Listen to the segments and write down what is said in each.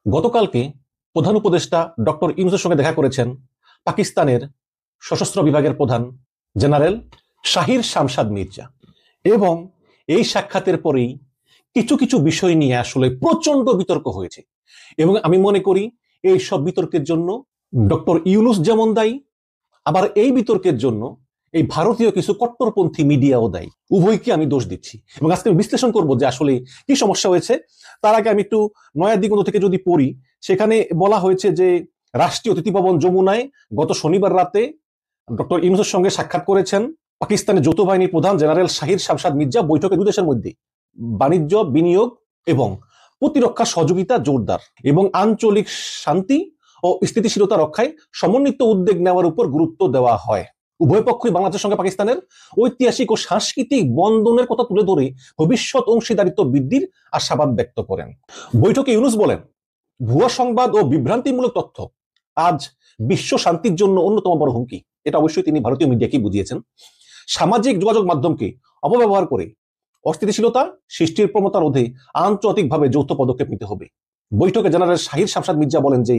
গতকালকে প্রধান উপদেষ্টা ডক্টর ইউনূসের সঙ্গে দেখা করেছেন পাকিস্তানের সশস্ত্র বিভাগের প্রধান জেনারেল শাহির শামশাদ মির্জা। এবং এই সাক্ষাতের পরেই কিছু কিছু বিষয় নিয়ে আসলে প্রচন্ড বিতর্ক হয়েছে। এবং আমি মনে করি এই সব বিতর্কের জন্য ডক্টর ইউনূস যেমন দায়ী, আবার এই বিতর্কের জন্য এই ভারতীয় কিছু কট্টরপন্থী মিডিয়াও দায়ী। উভয়কে আমি দোষ দিচ্ছি এবং আজকে আমি বিশ্লেষণ করব যে আসলে কি সমস্যা হয়েছে। তার আগে আমি একটু নয়া দিগন্ত থেকে যদি পড়ি, সেখানে বলা হয়েছে যে রাষ্ট্রীয় অতিথি ভবন যমুনায় গত শনিবার রাতে ডক্টর ইউনূসের সঙ্গে সাক্ষাৎ করেছেন পাকিস্তানের যৌথ বাহিনীর প্রধান জেনারেল শাহির শামশাদ মির্জা। বৈঠকে দুই দেশের মধ্যে বাণিজ্য, বিনিয়োগ এবং প্রতিরক্ষা সহযোগিতা জোরদার এবং আঞ্চলিক শান্তি ও স্থিতিশীলতা রক্ষায় সমন্বিত উদ্যোগ নেওয়ার উপর গুরুত্ব দেওয়া হয়। উভয় পক্ষই বাংলাদেশের সঙ্গে পাকিস্তানের ঐতিহাসিক ও সাংস্কৃতিক বন্ধনের কথা তুলে ধরে ভবিষ্যৎ অংশীদারিত্ব বৃদ্ধির আশাবাদ ব্যক্ত করেন। বৈঠকে ইউনূস বলেন, ভুয়া সংবাদ ও বিভ্রান্তিমূলক তথ্য আজ বিশ্ব শান্তির জন্য অন্যতম বড় হুমকি। এটা অবশ্যই তিনি ভারতীয় মিডিয়াকে বুঝিয়েছেন। সামাজিক যোগাযোগ মাধ্যমকে অপব্যবহার করে অস্থিতিশীলতা সৃষ্টির প্রবণতা রোধে আন্তর্জাতিকভাবে যৌথ পদক্ষেপ নিতে হবে। বৈঠকে জেনারেল শাহির শামশাদ মির্জা বলেন যে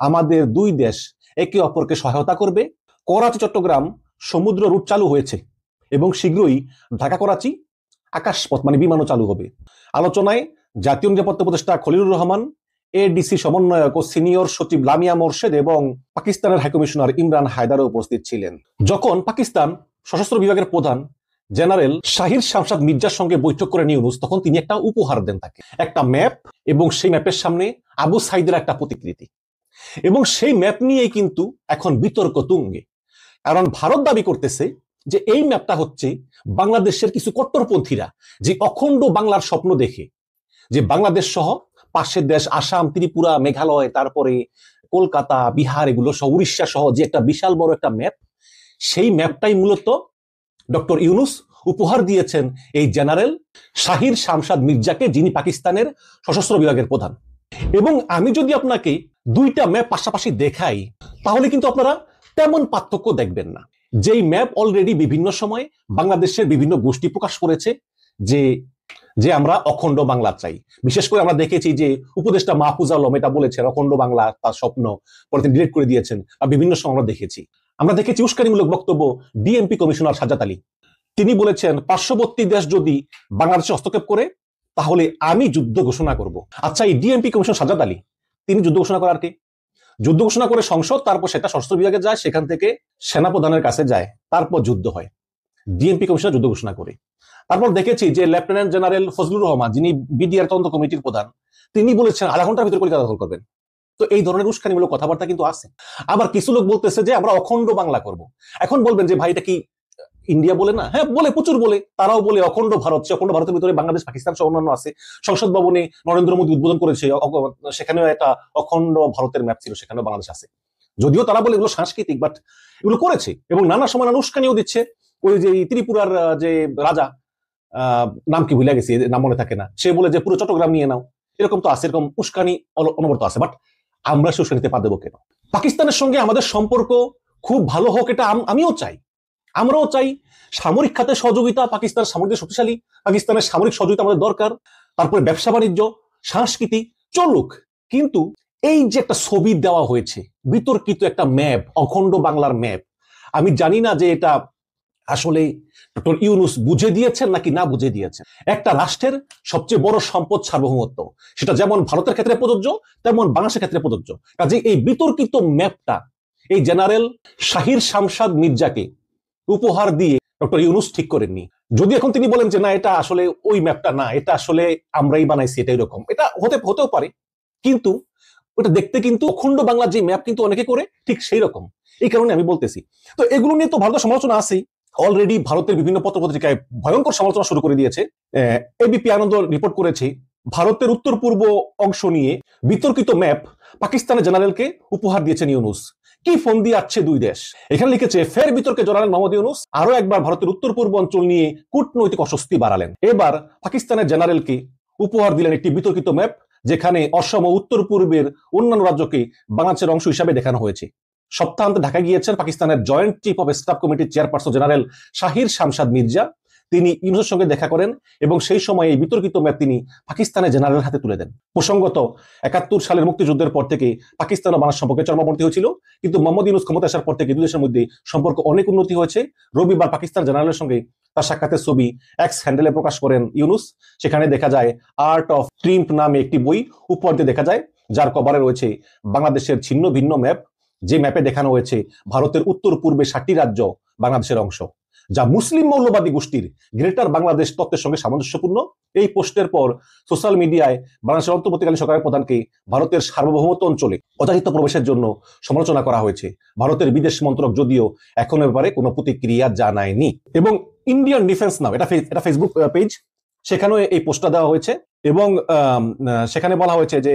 আমাদের দুই দেশ একে অপরকে সহায়তা করবে। করাচি চট্টগ্রাম সমুদ্র রুট চালু হয়েছে এবং শীঘ্রই ঢাকা করাচি আকাশপথ বিমানও চালু হবে। আলোচনায় জাতীয় নিরাপত্তা উপদেষ্টা খলিলুর রহমান, এডিসি সমন্বয়ক ও সিনিয়র সচিব লামিয়া মোর্শেদ এবং পাকিস্তানের হাইকমিশনার ইমরান হায়দারও উপস্থিত ছিলেন। যখন পাকিস্তান সশস্ত্র বিভাগের প্রধান জেনারেল শাহির শামশাদ মির্জার সঙ্গে বৈঠক করে ইউনূস, তখন তিনি একটা উপহার দেন তাকে, একটা ম্যাপ, এবং সেই ম্যাপের সামনে আবু সাইদের একটা প্রতিকৃতি। এবং সেই ম্যাপ নিয়েই কিন্তু এখন বিতর্ক তুঙ্গে। কারণ ভারত দাবি করতেছে যে এই ম্যাপটা হচ্ছে বাংলাদেশের কিছু কট্টরপন্থীরা যে অখণ্ড বাংলার স্বপ্ন দেখে, যে বাংলাদেশ সহ পাশের দেশ আসাম, ত্রিপুরা, মেঘালয়, তারপরে কলকাতা, বিহার, এগুলো সহ উড়িষ্যা সহ যে একটা বিশাল বড় একটা ম্যাপ, সেই ম্যাপটাই মূলত ডক্টর ইউনূস উপহার দিয়েছেন এই জেনারেল শাহির শামশাদ মির্জাকে, যিনি পাকিস্তানের সশস্ত্র বিভাগের প্রধান। এবং আমি যদি আপনাকে দুইটা ম্যাপ পাশাপাশি দেখাই, তাহলে কিন্তু আপনারা তেমন পার্থক্য দেখবেন না। যেই ম্যাপ অলরেডি বিভিন্ন সময় বাংলাদেশের বিভিন্ন গোষ্ঠী প্রকাশ করেছে যে যে আমরা অখণ্ড বাংলা চাই। বিশেষ করে আমরা দেখেছি যে উপদেষ্টা মাহফুজ আলম এটা বলেছেন, অখণ্ড বাংলা তার স্বপ্ন, পরে তিনি ডিলিট করে দিয়েছেন। আর বিভিন্ন সময় আমরা দেখেছি উস্কানিমূলক বক্তব্য ডিএমপি কমিশনার সাজ্জাদ আলী, তিনি বলেছেন পার্শ্ববর্তী দেশ যদি বাংলাদেশে হস্তক্ষেপ করে তাহলে আমি যুদ্ধ ঘোষণা করব। আচ্ছা, এই ডিএমপি কমিশনার সাজ্জাদ আলী তিনি যুদ্ধ ঘোষণা করার কে? যুদ্ধ ঘোষণা করে সংসদ, তারপর সেটা সশস্ত্র বিভাগে যায়, সেখান থেকে সেনাপ্রধানের কাছে যায়, তারপর যুদ্ধ হয়। ডিএমপি কমিশনার যুদ্ধ ঘোষণা করে। তারপর দেখেছি যে লেফটেন্যান্ট জেনারেল ফজলুর রহমান, যিনি বিডিআর তদন্ত কমিটির প্রধান, তিনি বলেছেন আধা ঘন্টার ভিতরে কলকাতা দখল করবেন। তো এই ধরনের উস্কানিমূলক কথাবার্তা কিন্তু আছে। আবার কিছু লোক বলতেছে যে আমরা অখণ্ড বাংলা করব। এখন বলবেন যে ভাই এটা কি ইন্ডিয়া বলে না? হ্যাঁ বলে, প্রচুর বলে। তারাও বলে অখণ্ড ভারত, সে অখণ্ড ভারতের ভিতরে বাংলাদেশ, পাকিস্তান সহ অন্যান্য আছে। সংসদ ভবনে নরেন্দ্র মোদী উদ্বোধন করেছে, সেখানেও একটা অখণ্ড ভারতের ম্যাপ ছিল, সেখানেও বাংলাদেশ আছে। যদিও তারা বলে এগুলো সাংস্কৃতিক, বাট এগুলো করেছে। এবং নানা সময় নানা উস্কানিও দিচ্ছে। ওই যে ত্রিপুরার যে রাজা, নাম কি ভুলে গেছি, নাম মনে থাকে না, সে বলে যে পুরো চট্টগ্রাম নিয়ে নাও। এরকম তো আছে, এরকম উস্কানি অনবরত আছে। বাট আমরা সে উস্কানিতে পা দেবো কেন? পাকিস্তানের সঙ্গে আমাদের সম্পর্ক খুব ভালো হোক, এটা আমিও চাই, আমরাও চাই। সামরিক খাতে সহযোগিতা, পাকিস্তান সামরিক শক্তিশালী, পাকিস্তানের সামরিক সহযোগিতা আমাদের দরকার। তারপরে ব্যবসা বাণিজ্য, সংস্কৃতি চলুক। কিন্তু এই যে একটা ছবি দেওয়া হয়েছে, বিতর্কিত একটা ম্যাপ, অখণ্ড বাংলার ম্যাপ, আমি জানি না যে এটা আসলে ডক্টর ইউনূস বুঝে দিয়েছেন নাকি না বুঝে দিয়েছেন। একটা রাষ্ট্রের সবচেয়ে বড় সম্পদ সার্বভৌমত্ব, সেটা যেমন ভারতের ক্ষেত্রে প্রযোজ্য তেমন বাংলাদেশের ক্ষেত্রে প্রযোজ্য। কাজে এই বিতর্কিত ম্যাপটা এই জেনারেল শাহির শামশাদ মির্জাকে উপহার দিয়ে ডক্টর ইউনূস ঠিক করেননি। যদি এখন তিনি বলেন যে না এটা আসলে ওই ম্যাপটা না, এটা আসলে আমরাই বানাইছি, এটা এরকম, এটা হতেও পারে। কিন্তু ওটা দেখতে কিন্তু অখণ্ড বাংলার যে ম্যাপ কিন্তু অনেকে করে ঠিক সেই রকম। এই কারণে আমি বলতেছি। তো এগুলো নিয়ে তো ভারতের সমালোচনা আছেই। অলরেডি ভারতের বিভিন্ন পত্রপত্রিকায় ভয়ঙ্কর সমালোচনা শুরু করে দিয়েছে। এবিপি আনন্দ রিপোর্ট করেছে ভারতের উত্তর পূর্ব অংশ নিয়ে বিতর্কিত ম্যাপ পাকিস্তানের জেনারেলকে উপহার দিয়েছেন ইউনূস। কি ফোন দিয়ে আসছে দুই দেশ। এখানে লিখেছে ফের বিতর্কে জড়ালেন মোহাম্মদ ইউনূস, আরো একবার ভারতের উত্তর পূর্ব অঞ্চল নিয়ে কূটনৈতিক অস্বস্তি বাড়ালেন। এবার পাকিস্তানের জেনারেলকে উপহার দিলেন একটি বিতর্কিত ম্যাপ, যেখানে অসম উত্তর পূর্বের অন্যান্য রাজ্যকে বাংলাদেশের অংশ হিসাবে দেখানো হয়েছে। সপ্তাহান্তে ঢাকা গিয়েছেন পাকিস্তানের জয়েন্ট চিফ অফ স্টাফ কমিটির চেয়ারপারসন জেনারেল শাহির শামশাদ মির্জা। তিনি ইউনূসের সঙ্গে দেখা করেন এবং সেই সময় এই বিতর্কিত ম্যাপ তিনি পাকিস্তানের জেনারেলের হাতে তুলে দেন। প্রসঙ্গত ৭১ সালের মুক্তিযুদ্ধের পর থেকে পাকিস্তান ও বাংলাদেশ সম্পর্কে চরমপন্থী হয়েছিল, কিন্তু মোহাম্মদ ইউনূস ক্ষমতা আসার পর থেকে দুই দেশের মধ্যে সম্পর্ক অনেক উন্নতি হয়েছে। রবিবার পাকিস্তান জেনারেলের সঙ্গে তার সাক্ষাতের ছবি এক্স হ্যান্ডেলে প্রকাশ করেন ইউনূস। সেখানে দেখা যায় আর্ট অফ ট্রিম্প নামে একটি বই উপর দিয়ে দেখা যায়, যার কভারে রয়েছে বাংলাদেশের ছিন্ন ভিন্ন ম্যাপ, যে ম্যাপে দেখানো হয়েছে ভারতের উত্তর পূর্বে ৭টি রাজ্য বাংলাদেশের অংশ, যা মুসলিম মৌলবাদী গোষ্ঠীর গ্রেটার বাংলাদেশ তত্ত্বের সঙ্গে সামঞ্জস্যপূর্ণ। এই পোস্টের পর সোশ্যাল মিডিয়ায় বাংলাদেশের অন্তর্বর্তীকালীন সরকারের প্রধানকে ভারতের সার্বভৌমত্ব অঞ্চলে অযাচিত প্রবেশের জন্য সমালোচনা করা হয়েছে। ভারতের বিদেশ মন্ত্রক যদিও এখনো ব্যাপারে কোনো প্রতিক্রিয়া জানায়নি। এবং ইন্ডিয়ান ডিফেন্স নাও, এটা ফেসবুক পেজ, সেখানেও এই পোস্টটা দেওয়া হয়েছে এবং সেখানে বলা হয়েছে যে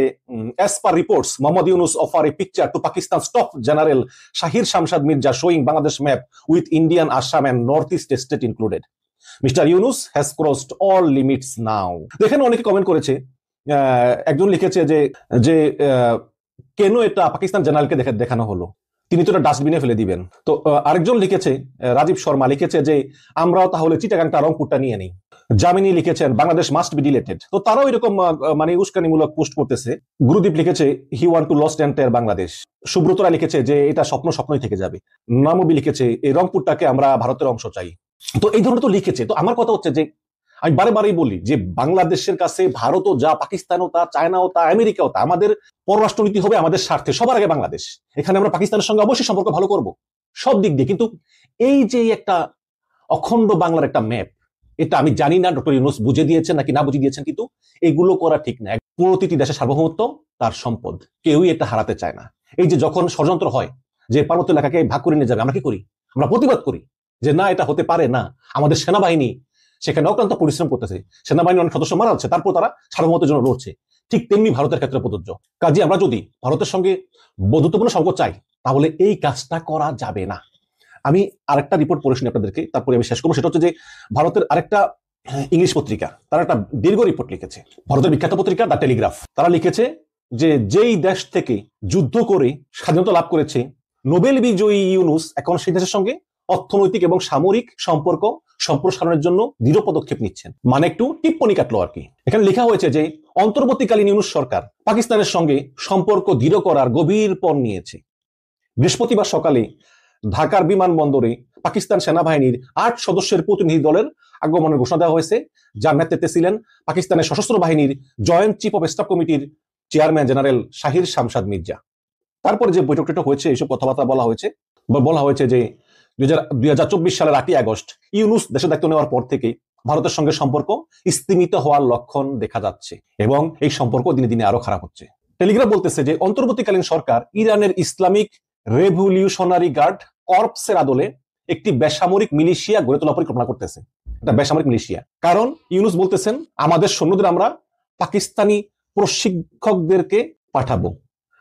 as per reports Muhammad Yunus offer a picture to Pakistan top general Sahir Shamshad Mirza showing Bangladesh map with Indian Assam and north east state included. Mister Yunus has crossed all limits now. এখানে অনেকে কমেন্ট করেছে, একজন লিখেছে যে কেন এটা পাকিস্তান জেনারেলকে দেখানো হলো, তিনি তো এটা ডাস্টবিনে ফেলে দিবেন। তো আরেকজন লিখেছে, রাজীব শর্মা লিখেছে যে আমরাও তাহলে চিটাগাংটা রংপুরটা নিয়ে নিই। জামিনী লিখেছেন বাংলাদেশ মাস্ট বি ডিলেটেড। তো তারাও এরকম মানে উস্কানিমূলক পোস্ট করতেছে। গুরুদীপ লিখেছে he want to lost entire Bangladesh. সুব্রতরা লিখেছে যে এটা স্বপ্নই থেকে যাবে। নামবি লিখেছে এই রংপুরটাকে আমরা ভারতের অংশ চাই। তো এই ধরনের তো লিখেছে। তো আমার কথা হচ্ছে যে আমি বারেবারই বলি যে বাংলাদেশের কাছে ভারতও যা, পাকিস্তানও তা, চায়নাও তা, আমেরিকাও তা, আমাদের পররাষ্ট্রনীতি হবে আমাদের স্বার্থে সবার আগে বাংলাদেশ। এখানে আমরা পাকিস্তানের সঙ্গে অবশ্যই সম্পর্ক ভালো করব সব দিক দিয়ে, কিন্তু এই যে একটা অখণ্ড বাংলার একটা ম্যাপ, এটা আমি জানি না ডক্টর ইউনূস বুঝে দিয়েছেন নাকি না বুঝে দিয়েছেন, কিন্তু এগুলো করা ঠিক না। প্রতিটি দেশের সার্বভৌমত্ব তার সম্পদ, কেউই এটা হারাতে চায় না। এই যে যখন ষড়যন্ত্র হয় যে পার্বত্য এলাকাকে ভাগ করে নিয়ে যাবে, আমরা কি করি? আমরা প্রতিবাদ করি যে না, এটা হতে পারে না। আমাদের সেনাবাহিনী সেখানে অক্লান্ত পরিশ্রম করতেছে, সেনাবাহিনী অনেক সদস্য মারা যাচ্ছে, তারপর তারা সার্বভৌমত্বের জন্য লড়ছে। ঠিক তেমনি ভারতের ক্ষেত্রে প্রযোজ্য। কাজে আমরা যদি ভারতের সঙ্গে বন্ধুত্বপূর্ণ সম্পর্ক চাই, তাহলে এই কাজটা করা যাবে না। আমি আরেকটা রিপোর্ট পড়ে শুনি আপনাদেরকে, তারপরে আমি শেষ করবো। সেটা হচ্ছে যে ভারতের আরেকটা ইংলিশ পত্রিকা, তারা একটা দীর্ঘ রিপোর্ট লিখেছে, ভারতের বিখ্যাত পত্রিকা দ্য টেলিগ্রাফ। তারা লিখেছে যে যেই দেশ থেকে যুদ্ধ করে স্বাধীনতা লাভ করেছে, নোবেল বিজয়ী ইউনূস এখন সেই দেশের সঙ্গে অর্থনৈতিক এবং সামরিক সম্পর্ক সম্প্রসারণের জন্য দৃঢ় পদক্ষেপ নিচ্ছেন। মানে একটু টিপ্পনি কাটলো আর কি। এখানে লেখা হয়েছে যে অন্তর্বর্তীকালীন ইউনূস সরকার পাকিস্তানের সঙ্গে সম্পর্ক দৃঢ় করার গভীর পণ নিয়েছে। বৃহস্পতিবার সকালে ঢাকার বিমানবন্দরে পাকিস্তান সেনাবাহিনীর ৮ সদস্যের প্রতিনিধি দলের আগমনের ঘোষণা দেওয়া হয়েছে, যার নেতৃত্বে ছিলেন পাকিস্তানের সশস্ত্র বাহিনীর জয়েন্ট চিফ অফ স্টাফ কমিটির চেয়ারম্যান জেনারেল শাহির শামশাদ মির্জা। তারপরে যে বৈঠকটা হয়েছে, এইসব কথাবার্তা বলা হয়েছে যে ২০২৪ সালের ৮ই আগস্ট ইউনূস দেশে দায়িত্ব নেওয়ার পর থেকে ভারতের সঙ্গে সম্পর্ক স্তিমিত হওয়ার লক্ষণ দেখা যাচ্ছে এবং এই সম্পর্ক দিনে দিনে আরো খারাপ হচ্ছে। টেলিগ্রাফ বলতেছে যে অন্তর্বর্তীকালীন সরকার ইরানের ইসলামিক রেভলিউশনারি গার্ড কর্পসের আদলে একটি বেসামরিক মিলিশিয়া গড়ে তোলার পরিকল্পনা করতেছে। এটা বেসামরিক মিলিশিয়া, কারণ ইউনূস বলতেছেন আমাদের সৈন্যদের আমরা পাকিস্তানি প্রশিক্ষকদেরকে পাঠাবো,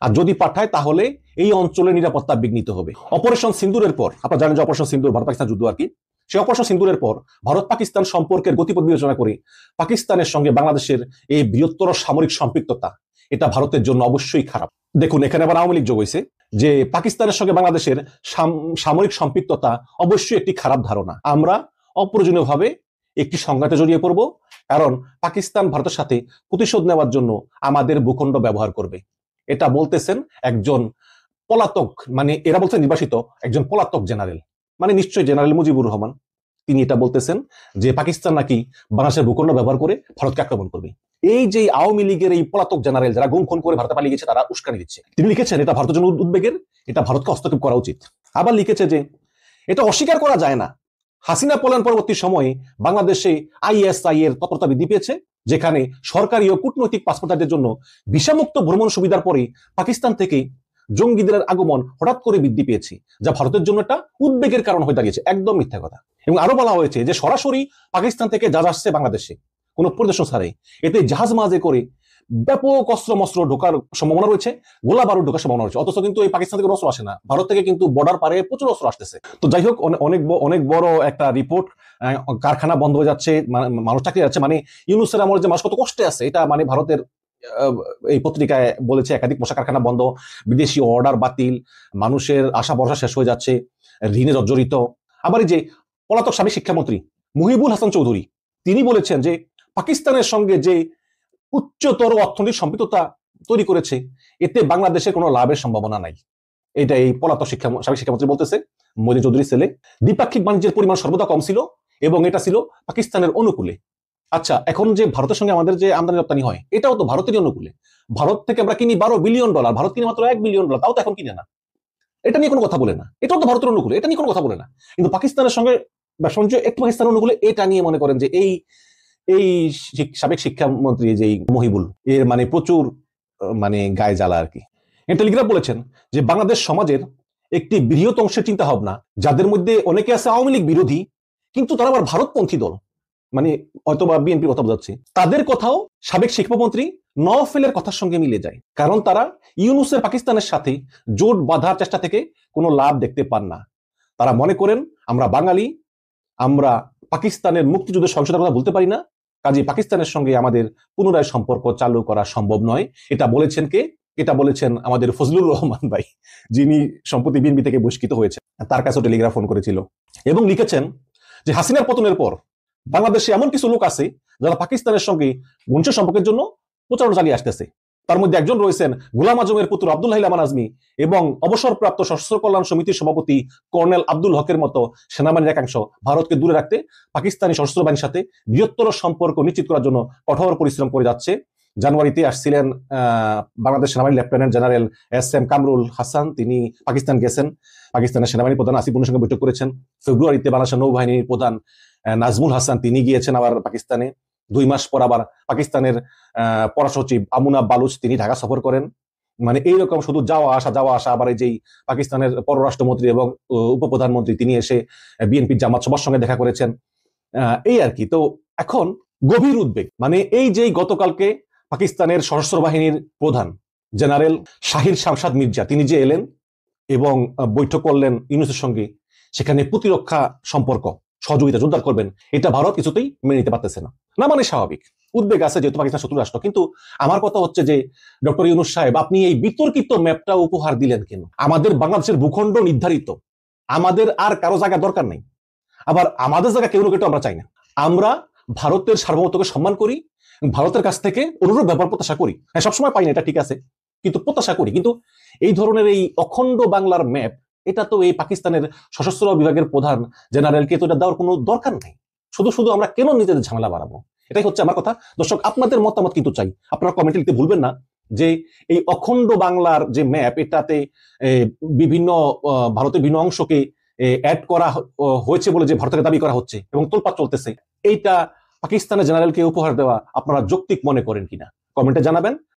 আর যদি পাঠায় তাহলে এই অঞ্চলের নিরাপত্তা বিঘ্নিত হবে। অপারেশন সিন্দুরের পর, আপনারা জানেন যে অপারেশন সিন্দুর ভারত পাকিস্তান যুদ্ধ আর কি, সেই অপারেশন সিন্দুরের পর ভারত পাকিস্তান সম্পর্কের গতিপথ বিবেচনা করে পাকিস্তানের সঙ্গে বাংলাদেশের এই বৃহত্তর সামরিক সম্পৃক্ততা, এটা ভারতের জন্য অবশ্যই খারাপ। দেখুন এখানে আবার আওয়ামী লীগ যোগ হয়েছে যে পাকিস্তানের সঙ্গে বাংলাদেশের সামরিক সম্পৃক্ততা অবশ্যই একটি খারাপ ধারণা। আমরা অপ্রয়োজনীয়ভাবে একটি সংঘাতে জড়িয়ে পড়ব, কারণ পাকিস্তান ভারতের সাথে প্রতিশোধ নেওয়ার জন্য আমাদের ভূখণ্ড ব্যবহার করবে। এটা বলতেছেন একজন পলাতক, মানে এরা বলছেন নির্বাসিত একজন পলাতক জেনারেল, মানে নিশ্চয়ই জেনারেল মুজিবুর রহমান। তিনি এটা বলতেছেন যে পাকিস্তান নাকি বাংলাদেশের ভূখণ্ড ব্যবহার করে ভারতকে আক্রমণ করবে। এই যে আওয়ামী লীগের এই পলাতক জেনারেল যারা গুম খুন করে ভারতে পালিয়ে গেছে, তারা উস্কানি দিচ্ছে। তিনি লিখেছেন এটা ভারতের জন্য উদ্বেগের, এটা ভারতকে হস্তক্ষেপ করা উচিত। আবার লিখেছে যে এটা অস্বীকার করা যায় না, হাসিনা পলায়ন পরবর্তী সময়ে বাংলাদেশে আইএসআই এর তৎপরতা বৃদ্ধি পেয়েছে, যেখানে সরকারি ও কূটনৈতিক পাসপোর্টারদের জন্য ভিসামুক্ত ভ্রমণ সুবিধার পরে পাকিস্তান থেকে জঙ্গিদের আগমন হঠাৎ করে বৃদ্ধি পেয়েছে, যা ভারতের জন্য একটা উদ্বেগের কারণ হয়ে দাঁড়িয়েছে। একদম মিথ্যা কথা। এবং আরো বলা হয়েছে যে সরাসরি পাকিস্তান থেকে জাহাজ আসছে বাংলাদেশে কোনো পরিদর্শন ছাড়াই, এতে জাহাজ মাঝে করে ব্যাপক অস্ত্র মস্ত্র ঢোকার সম্ভাবনা রয়েছে, গোলা বারুদ ঢোকার সম্ভাবনা রয়েছে। অথচ কিন্তু এই পাকিস্তান থেকে অস্ত্র আসে না, ভারত থেকে কিন্তু বর্ডার পারে প্রচুর অস্ত্র আসতেছে। তো যাই হোক, অনেক বড় একটা রিপোর্ট। কারখানা বন্ধ হয়ে যাচ্ছে, মানুষ চাকরি যাচ্ছে, মানে ইউনূসের আমলে যে মানুষ কত কষ্টে আছে, এটা মানে ভারতের এই পত্রিকায় বলেছে একাধিক পোশাক কারখানা বন্ধ, বিদেশি অর্ডার বাতিল, মানুষের আশা ভরসা শেষ হয়ে যাচ্ছে, ঋণে জর্জরিত। আবার এই যে পলাতক সাবেক শিক্ষামন্ত্রী মুহিবুল হাসান চৌধুরী তিনি বলেছেন যে পাকিস্তানের সঙ্গে যে উচ্চতর অর্থনৈতিক সম্পৃক্ততা তৈরি করেছে এতে বাংলাদেশের কোনো লাভের সম্ভাবনা নাই। এটা এই পলাতক সাবেক শিক্ষামন্ত্রী বলতেছে, মইনুল চৌধুরী ছেলে। দ্বিপাক্ষিক বাণিজ্যের পরিমাণ সর্বদা কম ছিল এবং এটা ছিল পাকিস্তানের অনুকূলে। আচ্ছা, এখন যে ভারতের সঙ্গে আমাদের যে আমদানি রপ্তানি হয় এটাও তো ভারতেরই অনুকূলে। ভারত থেকে আমরা কিনি $12 বিলিয়ন, ভারত কিনে মাত্র $1 বিলিয়ন, তাও তো এখন কিনে না। এটা নিয়ে কোনো কথা বলে না। এটাও তো ভারতের অনুকূলে, এটা নিয়ে কোনো কথা বলে না। কিন্তু পাকিস্তানের সঙ্গে ব্যবসা একটু পাকিস্তানের অনুকূলে, এটা নিয়ে মনে করেন যে এই এই সাবেক শিক্ষামন্ত্রী যে মহিবুল এর মানে প্রচুর মানে গায়ে জ্বালা আর কি। টেলিগ্রাফ বলেছেন যে বাংলাদেশ সমাজের একটি বৃহৎ অংশের চিন্তা ভাবনা, যাদের মধ্যে অনেকে আছে আওয়ামী লীগ বিরোধী কিন্তু তারা আবার ভারতপন্থী দল, মানে হয়তো বা বিএনপির কথা বোঝাচ্ছে, তাদের কথাও সাবেক শিক্ষামন্ত্রী নওফেলের কথার সঙ্গে মিলে যায়। কারণ তারা ইউনুসের পাকিস্তানের সাথে জোট বাঁধার চেষ্টা থেকে কোনো লাভ দেখতে পান না। তারা মনে করেন আমরা বাঙালি, আমরা পাকিস্তানের মুক্তিযুদ্ধের সহিংসতার কথা বলতে পারি না, কাজে পাকিস্তানের সঙ্গে আমাদের পুনরায় সম্পর্ক চালু করা সম্ভব নয়। এটা বলেছেন কে? এটা বলেছেন আমাদের ফজলুর রহমান ভাই, যিনি সম্প্রতি বিএনপি থেকে বহিষ্কৃত হয়েছে। তার কাছে টেলিগ্রাফ ফোন করেছিল এবং লিখেছেন যে হাসিনার পতনের পর বাংলাদেশে এমন কিছু লোক আছে যারা পাকিস্তানের সঙ্গে ঘনিষ্ঠ সম্পর্কের জন্য প্রচারণা চালিয়ে আসতেছে। তার মধ্যে একজন রয়েছেন গোলাম আজমের পুত্র আব্দুল হাইলামান আজমি এবং অবসরপ্রাপ্ত সশস্ত্র কল্যাণ সমিতির সভাপতি কর্নেল আব্দুল হকের মতো সেনাবাহিনীর একাংশ ভারতকে দূরে রাখতে পাকিস্তানি সশস্ত্র বাহিনীর সাথে বৃহত্তর সম্পর্ক নিশ্চিত করার জন্য কঠোর পরিশ্রম করে যাচ্ছে। জানুয়ারিতে আসছিলেন বাংলাদেশ সেনাবাহিনী lieutenant general SM Kamrul Hasan, তিনি পাকিস্তান গেছেন, পাকিস্তানের সেনাবাহিনী প্রধান আসিফ উল্লার সঙ্গে বৈঠক করেছেন। ফেব্রুয়ারিতে বাংলাদেশের নৌবাহিনীর প্রধান নাজমুল হাসান তিনি গিয়েছেন আবার পাকিস্তানে। 2 মাস পর আবার পাকিস্তানের পররাষ্ট্র সচিব আমুনা বালুচ তিনি ঢাকা সফর করেন। মানে এইরকম শুধু যাওয়া আসা, আবার এই যে পাকিস্তানের পররাষ্ট্রমন্ত্রী এবং উপপ্রধানমন্ত্রী তিনি এসে বিএনপির জামাত সবার সঙ্গে দেখা করেছেন, এই আর কি। তো এখন গভীর উদ্বেগ, মানে এই যে গতকালকে পাকিস্তানের সশস্ত্র বাহিনীর প্রধান জেনারেল শাহির শামশাদ মির্জা তিনি যে এলেন এবং বৈঠক করলেন ইউনূসের সঙ্গে, সেখানে প্রতিরক্ষা সম্পর্ক সহযোগিতা জোরদার করবেন, এটা ভারত কিছুতেই মেনে নিতে পারতেছে না। না মানে স্বাভাবিক, উদ্বেগ আছে যেহেতু পাকিস্তান শত্রু রাষ্ট্র। কিন্তু আমার কথা হচ্ছে যে ডক্টর ইউনূস সাহেব, আপনি এই বিতর্কিত ম্যাপটা উপহার দিলেন কেন? আমাদের বাংলাদেশের ভূখণ্ড নির্ধারিত, আমাদের আর কারো জায়গা দরকার নেই, আবার আমাদের জায়গা কেউ কেউ আমরা চাই না। আমরা ভারতের সার্বভৌমত্বকে সম্মান করি, ভারতের কাছ থেকে অনুরূপ ব্যাপার প্রত্যাশা করি। হ্যাঁ, সবসময় পাই না, এটা ঠিক আছে, কিন্তু প্রত্যাশা করি। কিন্তু এই ধরনের এই অখণ্ড বাংলার ম্যাপ, এটা তো এই পাকিস্তানের সশস্ত্র বিভাগের প্রধান জেনারেলকে তো এটা দেওয়ার কোনো দরকার নেই। শুধু শুধু আমরা কেন নিজেদের ঝামেলা বাড়াবো? এটাই হচ্ছে আমার কথা। দর্শক, আপনাদের মতামত কিন্তু চাই, আপনারা কমেন্টে লিখতে ভুলবেন না যে এই অখণ্ড বাংলার যে ম্যাপ, এটাতে বিভিন্ন ভারতের বিভিন্ন অংশকে অ্যাড করা হয়েছে বলে যে ভারতের দাবি করা হচ্ছে এবং তোলপাড় চলতেছে, এইটা পাকিস্তানের জেনারেলকে উপহার দেওয়া আপনারা যৌক্তিক মনে করেন কিনা কমেন্টে জানাবেন।